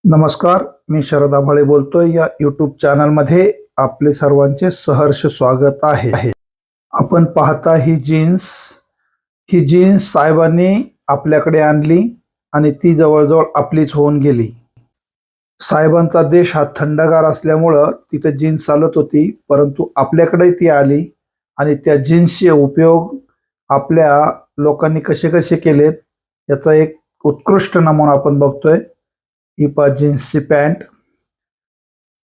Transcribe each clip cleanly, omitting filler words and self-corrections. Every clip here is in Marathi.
नमस्कार, मी शरद आभाळे बोलतोय. या यूट्यूब चॅनलमध्ये आपले सर्वांचे सहर्ष स्वागत आहे. आपण पाहता ही जीन्स साहेबांनी आपल्याकडे आणली आणि ती जवळजवळ आपलीच होऊन गेली. साहेबांचा देश हा थंडगार असल्यामुळं तिथे जीन्स चालत होती, परंतु आपल्याकडे ती आली आणि त्या जीन्सचे उपयोग आपल्या लोकांनी कसे कसे केलेत याचा एक उत्कृष्ट नमुना आपण बघतोय. ही पा जीन्सची पॅन्ट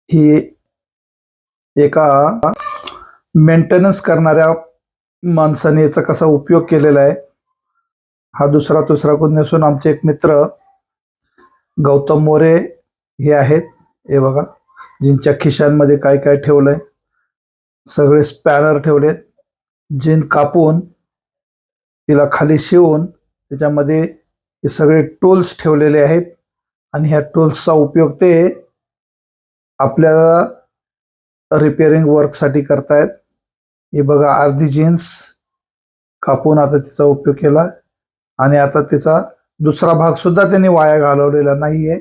ही एका मेंटेनन्स करणाऱ्या माणसाने याचा कसा उपयोग केलेला आहे हा दुसरा कोण नसून आमचे एक मित्र गौतम मोरे हे आहेत. हे बघा जीन्सच्या खिशांमध्ये काय काय ठेवलंय, सगळे स्पॅनर ठेवलेत. जीन कापून तिला खाली शिवून त्याच्यामध्ये हे सगळे टूल्स ठेवलेले आहेत आणि ह्या टूल्सचा उपयोग ते आपल्याला रिपेअरिंग वर्कसाठी करतायत. हे बघा अर्धी जीन्स कापून आता तिचा उपयोग केला आणि आता तिचा दुसरा भाग सुद्धा त्यांनी वाया घालवलेला नाहीये.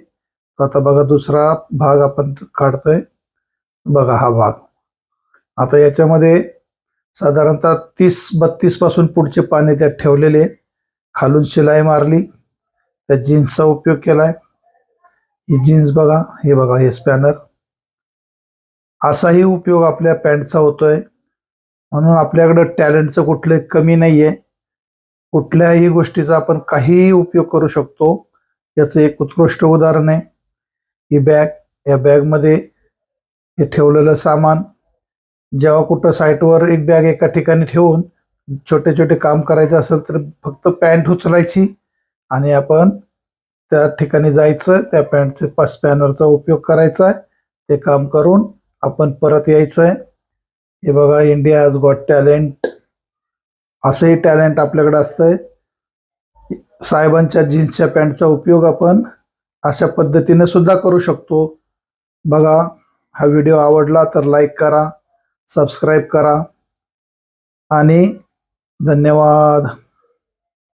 आता बघा दुसरा भाग आपण काढतोय. बघा हा भाग आता याच्यामध्ये साधारणतः 30-32 पासून पुढचे पाने त्यात ठेवलेले आहेत. खालून शिलाई मारली, त्या जीन्सचा उपयोग केलाय. ही जीन्स बघा, हे बघा हे स्पॅनर. असाही उपयोग आपल्या पॅन्टचा होतोय. म्हणून आपल्याकडं टॅलेंटचं कुठलं कमी नाहीये. कुठल्याही गोष्टीचा आपण काहीही उपयोग करू शकतो. याचं एक उत्कृष्ट उदाहरण आहे ही बॅग. या बॅगमध्ये हे ठेवलेलं सामान, जेव्हा कुठं साईटवर एक बॅग एका ठिकाणी ठेवून छोटे छोटे काम करायचं असेल तर फक्त पॅन्ट उचलायची आणि आपण त्या ठिकाणी जायचं, त्या पॅन्टचे स्पॅनरचा उपयोग करायचा आहे, ते काम करून आपण परत यायचं आहे. हे बघा इंडिया हॅज गॉट टॅलेंट, असंही टॅलेंट आपल्याकडे असतंय. साहेबांच्या जीन्सच्या पॅन्टचा उपयोग आपण अशा पद्धतीने सुद्धा करू शकतो. बघा हा व्हिडिओ आवडला तर लाईक करा, सबस्क्राईब करा आणि धन्यवाद.